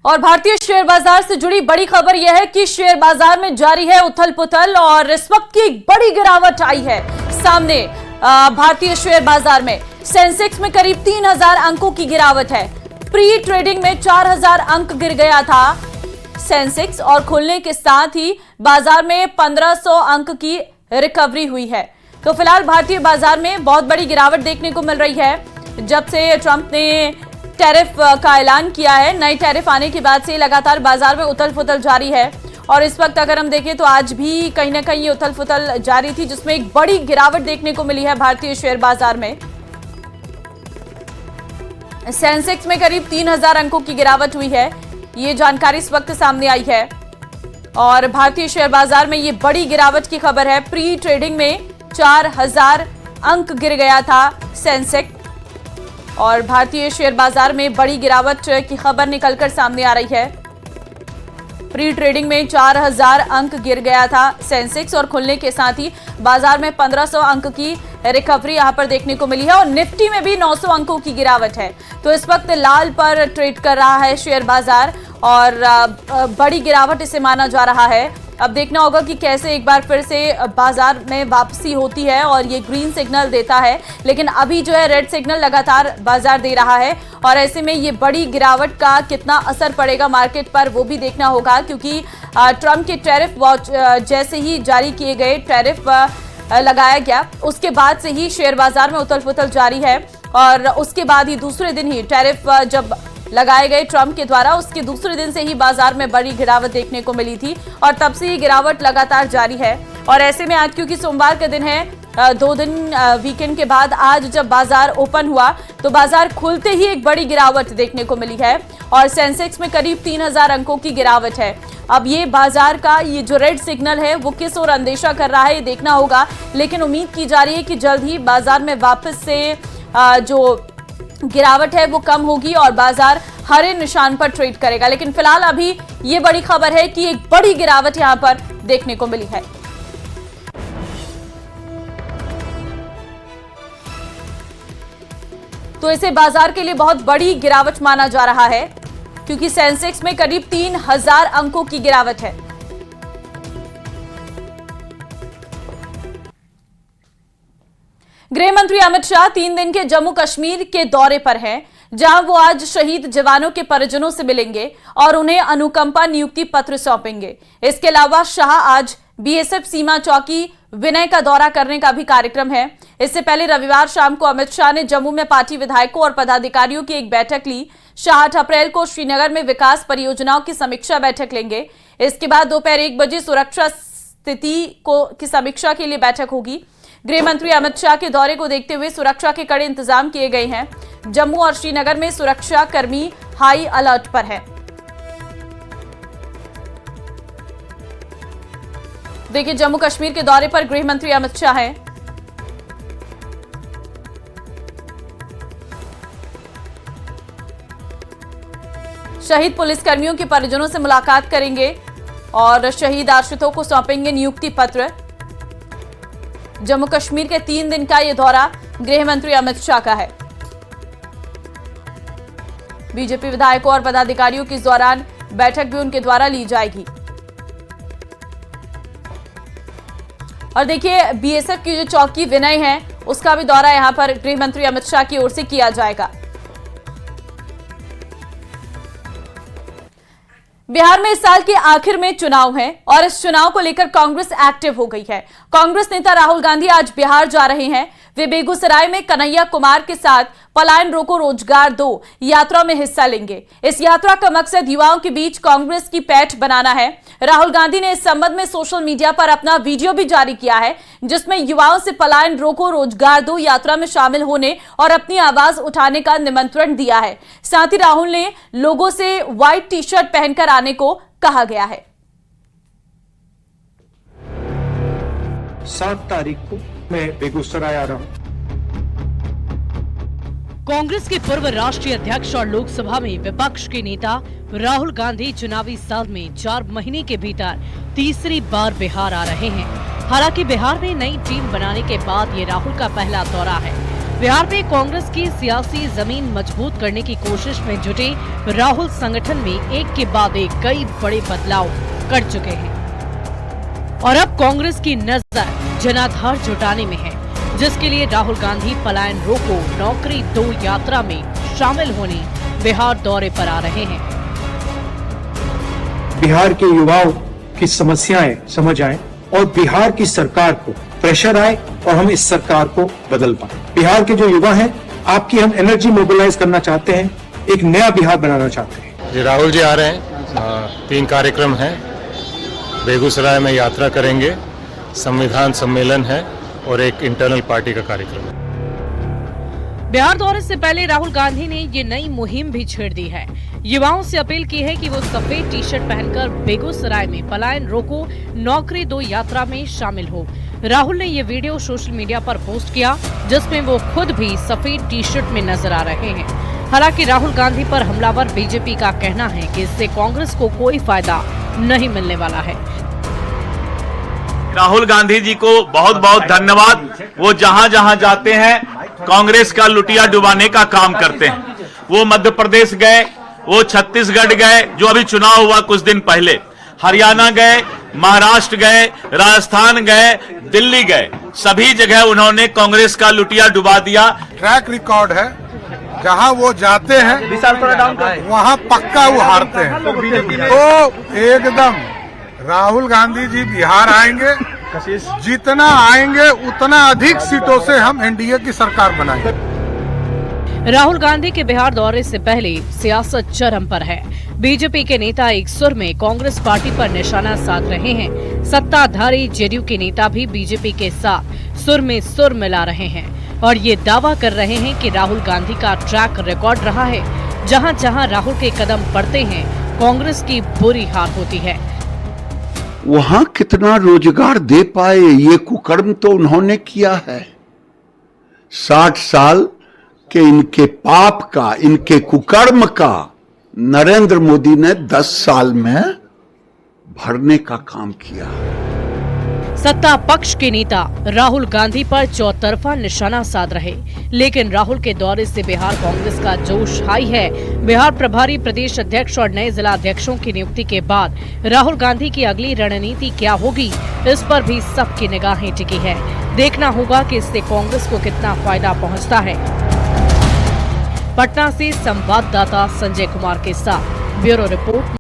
और भारतीय शेयर बाजार से जुड़ी बड़ी खबर यह है कि शेयर बाजार में जारी है उथल पुथल और इस वक्त की एक बड़ी गिरावट आई है सामने। भारतीय शेयर बाजार में सेंसेक्स में करीब 3000 अंकों की गिरावट है। प्री ट्रेडिंग में 4000 अंक गिर गया था सेंसेक्स और खुलने के साथ ही बाजार में 1500 अंक की रिकवरी हुई है। तो फिलहाल भारतीय बाजार में बहुत बड़ी गिरावट देखने को मिल रही है। जब से ट्रंप ने टैरिफ का ऐलान किया है, नए टैरिफ आने के बाद से लगातार बाजार में उथल पुथल जारी है और इस वक्त अगर हम देखें तो आज भी कहीं ना कहीं ये उथल पुथल जारी थी, जिसमें एक बड़ी गिरावट देखने को मिली है भारतीय शेयर बाजार में। सेंसेक्स में करीब 3000 अंकों की गिरावट हुई है, ये जानकारी इस वक्त सामने आई है और भारतीय शेयर बाजार में ये बड़ी गिरावट की खबर है। प्री ट्रेडिंग में 4000 अंक गिर गया था सेंसेक्स और भारतीय शेयर बाजार में बड़ी गिरावट की खबर निकलकर सामने आ रही है। प्री ट्रेडिंग में 4000 अंक गिर गया था सेंसेक्स और खुलने के साथ ही बाजार में 1500 अंक की रिकवरी यहां पर देखने को मिली है और निफ्टी में भी 900 अंकों की गिरावट है। तो इस वक्त लाल पर ट्रेड कर रहा है शेयर बाजार और बड़ी गिरावट इसे माना जा रहा है। अब देखना होगा कि कैसे एक बार फिर से बाजार में वापसी होती है और ये ग्रीन सिग्नल देता है, लेकिन अभी जो है रेड सिग्नल लगातार बाजार दे रहा है और ऐसे में ये बड़ी गिरावट का कितना असर पड़ेगा मार्केट पर वो भी देखना होगा, क्योंकि ट्रंप के टैरिफ जैसे ही जारी किए गए, टैरिफ लगाया गया, उसके बाद से ही शेयर बाजार में उथल पुथल जारी है और उसके बाद ही दूसरे दिन ही टैरिफ जब लगाए गए ट्रंप के द्वारा, उसके दूसरे दिन से ही बाजार में बड़ी गिरावट देखने को मिली थी और तब से ये गिरावट लगातार जारी है। और ऐसे में आज क्योंकि सोमवार का दिन है, 2 दिन वीकेंड के बाद आज जब बाजार ओपन हुआ तो बाजार खुलते ही एक बड़ी गिरावट देखने को मिली है और सेंसेक्स में करीब 3000 अंकों की गिरावट है। अब ये बाजार का ये जो रेड सिग्नल है वो किस ओर अंदेशा कर रहा है ये देखना होगा, लेकिन उम्मीद की जा रही है कि जल्द ही बाजार में वापस से जो गिरावट है वो कम होगी और बाजार हरे निशान पर ट्रेड करेगा। लेकिन फिलहाल अभी ये बड़ी खबर है कि एक बड़ी गिरावट यहां पर देखने को मिली है। तो इसे बाजार के लिए बहुत बड़ी गिरावट माना जा रहा है क्योंकि सेंसेक्स में करीब 3000 अंकों की गिरावट है। गृह मंत्री अमित शाह 3 दिन के जम्मू कश्मीर के दौरे पर हैं, जहां वो आज शहीद जवानों के परिजनों से मिलेंगे और उन्हें अनुकंपा नियुक्ति पत्र सौंपेंगे। इसके अलावा शाह आज बीएसएफ सीमा चौकी विनय का दौरा करने का भी कार्यक्रम है। इससे पहले रविवार शाम को अमित शाह ने जम्मू में पार्टी विधायकों और पदाधिकारियों की एक बैठक ली। शाह 8 अप्रैल को श्रीनगर में विकास परियोजनाओं की समीक्षा बैठक लेंगे। इसके बाद दोपहर 1 बजे सुरक्षा स्थिति की समीक्षा के लिए बैठक होगी। गृह मंत्री अमित शाह के दौरे को देखते हुए सुरक्षा के कड़े इंतजाम किए गए हैं। जम्मू और श्रीनगर में सुरक्षा कर्मी हाई अलर्ट पर हैं। देखिए, जम्मू कश्मीर के दौरे पर गृह मंत्री अमित शाह हैं। शहीद पुलिसकर्मियों के परिजनों से मुलाकात करेंगे और शहीद आश्रितों को सौंपेंगे नियुक्ति पत्र। जम्मू कश्मीर के 3 दिन का यह दौरा गृह मंत्री अमित शाह का है। बीजेपी विधायकों और पदाधिकारियों की इस दौरान बैठक भी उनके द्वारा ली जाएगी। और देखिए, बीएसएफ की जो चौकी विनय है उसका भी दौरा यहां पर गृह मंत्री अमित शाह की ओर से किया जाएगा। बिहार में इस साल के आखिर में चुनाव है और इस चुनाव को लेकर कांग्रेस एक्टिव हो गई है। कांग्रेस नेता राहुल गांधी आज बिहार जा रहे हैं। वे बेगूसराय में कन्हैया कुमार के साथ पलायन रोको रोजगार दो यात्रा में हिस्सा लेंगे। इस यात्रा का मकसद युवाओं के बीच कांग्रेस की पैठ बनाना है। राहुल गांधी ने इस संबंध में सोशल मीडिया पर अपना वीडियो भी जारी किया है, जिसमें युवाओं से पलायन रोको रोजगार दो यात्रा में शामिल होने और अपनी आवाज उठाने का निमंत्रण दिया है। साथ ही राहुल ने लोगों से व्हाइट टी शर्ट पहनकर आने को कहा गया है। 7 तारीख को मैं बेगूसराय आ रहा हूँ। कांग्रेस के पूर्व राष्ट्रीय अध्यक्ष और लोकसभा में विपक्ष के नेता राहुल गांधी चुनावी साल में 4 महीने के भीतर तीसरी बार बिहार आ रहे हैं। हालांकि बिहार में नई टीम बनाने के बाद ये राहुल का पहला दौरा है। बिहार में कांग्रेस की सियासी जमीन मजबूत करने की कोशिश में जुटे राहुल संगठन में एक के बाद एक कई बड़े बदलाव कर चुके हैं और अब कांग्रेस की नजर जनाधार जुटाने में है, जिसके लिए राहुल गांधी पलायन रोको नौकरी दो यात्रा में शामिल होने बिहार दौरे पर आ रहे हैं। बिहार के युवाओं की समस्याएं समझ आए और बिहार की सरकार को प्रेशर आए और हम इस सरकार को बदल पाए। बिहार के जो युवा हैं, आपकी हम एनर्जी मोबिलाइज करना चाहते हैं, एक नया बिहार बनाना चाहते हैं। जी राहुल जी आ रहे हैं, 3 कार्यक्रम हैं। बेगूसराय में यात्रा करेंगे, संविधान सम्मेलन है और एक इंटरनल पार्टी का कार्यक्रम है। बिहार दौरे से पहले राहुल गांधी ने ये नई मुहिम भी छेड़ दी है। युवाओं से अपील की है कि वो सफेद टी शर्ट पहनकर बेगूसराय में पलायन रोको नौकरी दो यात्रा में शामिल हो। राहुल ने ये वीडियो सोशल मीडिया पर पोस्ट किया, जिसमें वो खुद भी सफेद टी शर्ट में नजर आ रहे हैं। हालांकि राहुल गांधी पर हमलावर बीजेपी का कहना है कि इससे कांग्रेस को कोई फायदा नहीं मिलने वाला है। राहुल गांधी जी को बहुत बहुत धन्यवाद। वो जहां जहां जाते हैं कांग्रेस का लुटिया डुबाने का काम करते हैं। वो मध्य प्रदेश गए, वो छत्तीसगढ़ गए जो अभी चुनाव हुआ कुछ दिन पहले, हरियाणा गए, महाराष्ट्र गए, राजस्थान गए, दिल्ली गए, सभी जगह उन्होंने कांग्रेस का लुटिया डुबा दिया। ट्रैक रिकॉर्ड है, जहां वो जाते हैं वहां पक्का वो हारते हैं। तो एकदम राहुल गांधी जी बिहार आएंगे, जितना आएंगे उतना अधिक सीटों से हम एनडीए की सरकार बनाएंगे। राहुल गांधी के बिहार दौरे से पहले सियासत चरम पर है। बीजेपी के नेता एक सुर में कांग्रेस पार्टी पर निशाना साध रहे हैं। सत्ताधारी जेडीयू के नेता भी बीजेपी के साथ सुर में सुर मिला रहे हैं और ये दावा कर रहे हैं कि राहुल गांधी का ट्रैक रिकॉर्ड रहा है, जहां जहां राहुल के कदम पड़ते हैं कांग्रेस की बुरी हार होती है। वहां कितना रोजगार दे पाए, ये कुकर्म तो उन्होंने किया है। 60 साल के इनके पाप का, इनके कुकर्म का नरेंद्र मोदी ने 10 साल में भरने का काम किया। सत्ता पक्ष के नेता राहुल गांधी पर चौतरफा निशाना साध रहे, लेकिन राहुल के दौरे से बिहार कांग्रेस का जोश हाई है। बिहार प्रभारी प्रदेश अध्यक्ष और नए जिला अध्यक्षों की नियुक्ति के बाद राहुल गांधी की अगली रणनीति क्या होगी, इस पर भी सबकी निगाहें टिकी है। देखना होगा कि इससे कांग्रेस को कितना फायदा पहुंचता है। पटना से संवाददाता संजय कुमार के साथ ब्यूरो रिपोर्ट।